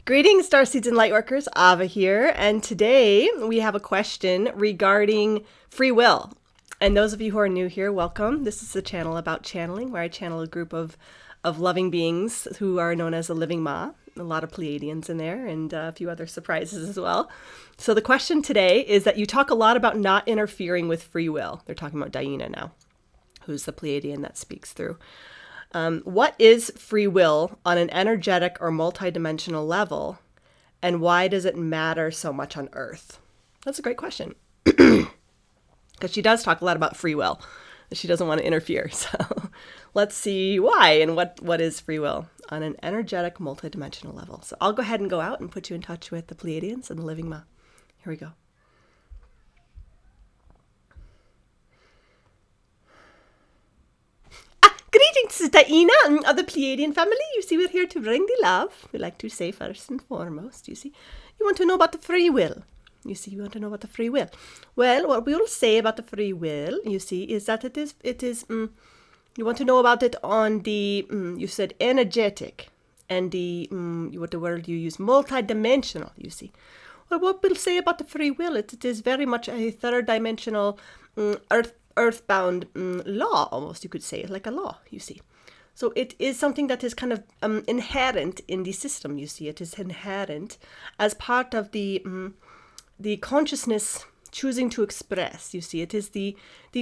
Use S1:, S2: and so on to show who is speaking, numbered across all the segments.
S1: Greetings, Starseeds and Lightworkers. Ava here, and today we have a question regarding free will. And those of you who are new here, welcome. This is a channel about channeling, where I channel a group of loving beings who are known as the Living Ma. A lot of Pleiadians in there, and a few other surprises as well. So the question today is that you talk a lot about not interfering with free will. They're talking about DiYeena now, who's the Pleiadian that speaks through. What is free will on an energetic or multidimensional level, and why does it matter so much on Earth? That's a great question, because she does talk a lot about free will. She doesn't want to interfere. So let's see why and what is free will on an energetic multidimensional level. So I'll go ahead and go out and put you in touch with the Pleiadians and the Living Ma. Here we go. Greetings, DiYeena of the Pleiadian Family. You see, we're here to bring the love. We like to say first and foremost, you see, you want to know about the free will. You see, you want to know about the free will. Well, what we will say about the free will, you see, is that it is. You want to know about it on the, you said energetic, and the, what the word you use, multidimensional, you see. Well, what we'll say about the free will, it is very much a third dimensional earthbound law, almost, you could say, like a law, you see. So it is something that is kind of inherent in the system, you see. It is inherent as part of the consciousness choosing to express, you see. It is the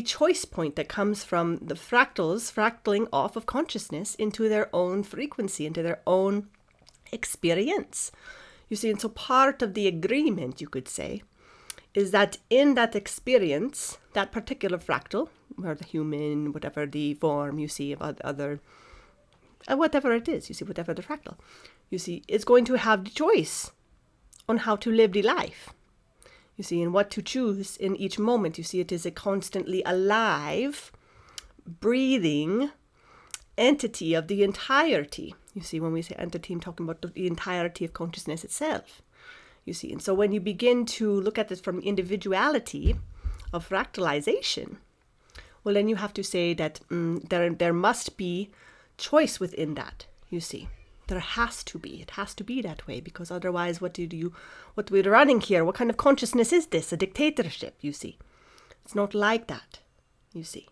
S1: choice point that comes from the fractals fractaling off of consciousness into their own frequency, into their own experience, you see. And so part of the agreement, you could say, is that in that experience, that particular fractal, or the human, whatever the form you see of other, whatever it is, you see, whatever the fractal, you see, is going to have the choice on how to live the life, you see, and what to choose in each moment. You see, it is a constantly alive, breathing entity of the entirety. You see, when we say entity, I'm talking about the entirety of consciousness itself. You see, and so when you begin to look at this from individuality of fractalization, well, then you have to say that there must be choice within that, you see. There has to be. It has to be that way, because otherwise what we're running here, what kind of consciousness is this? A dictatorship, you see. It's not like that, you see.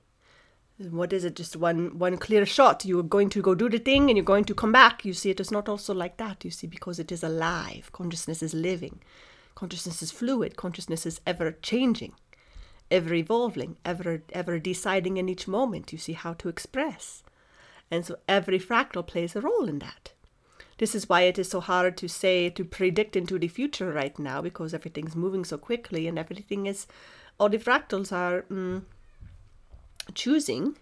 S1: What is it? Just one clear shot. You're going to go do the thing and you're going to come back. You see, it is not also like that, you see, because it is alive. Consciousness is living. Consciousness is fluid. Consciousness is ever changing, ever evolving, ever deciding in each moment, you see, how to express. And so every fractal plays a role in that. This is why it is so hard to say, to predict into the future right now, because everything's moving so quickly and everything is, all the fractals are choosing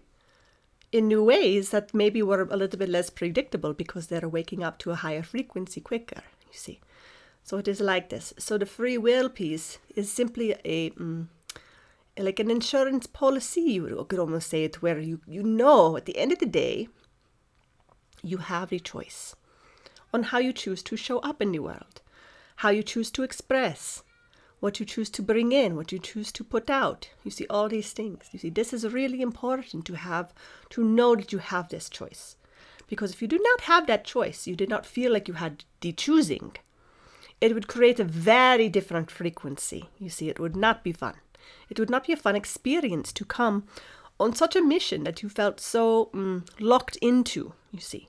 S1: in new ways that maybe were a little bit less predictable, because they're waking up to a higher frequency quicker, you see. So it is like this. So the free will piece is simply like an insurance policy, you could almost say it, where you know at the end of the day, you have the choice on how you choose to show up in the world, how you choose to express, what you choose to bring in, what you choose to put out. You see, all these things. You see, this is really important to know that you have this choice. Because if you do not have that choice, you did not feel like you had the choosing, it would create a very different frequency. You see, it would not be fun. It would not be a fun experience to come on such a mission that you felt so locked into, you see.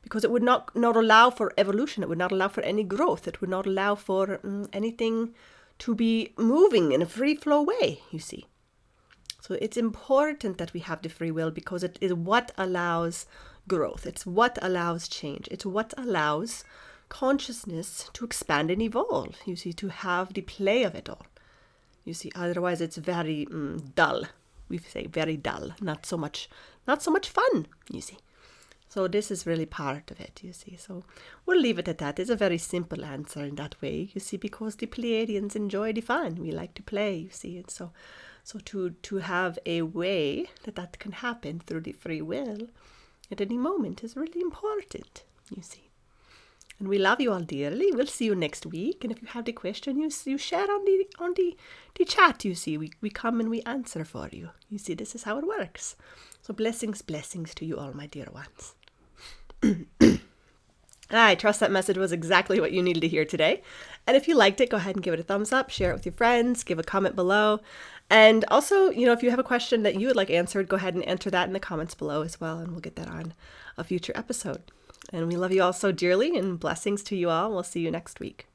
S1: Because it would not allow for evolution. It would not allow for any growth. It would not allow for anything to be moving in a free flow way, you see. So it's important that we have the free will, because it is what allows growth. It's what allows change. It's what allows consciousness to expand and evolve, you see, to have the play of it all. You see, otherwise it's very dull. We say very dull, not so much fun, you see. So this is really part of it, you see. So we'll leave it at that. It's a very simple answer in that way, you see, because the Pleiadians enjoy the fun. We like to play, you see. And so to have a way that can happen through the free will at any moment is really important, you see. And we love you all dearly. We'll see you next week. And if you have the question, you share on the chat, you see. We come and we answer for you. You see, this is how it works. So blessings to you all, my dear ones. I trust that message was exactly what you needed to hear today. And if you liked it, go ahead and give it a thumbs up, share it with your friends, give a comment below. And also, if you have a question that you would like answered, go ahead and enter that in the comments below as well, and we'll get that on a future episode. And we love you all so dearly, and blessings to you all. We'll see you next week.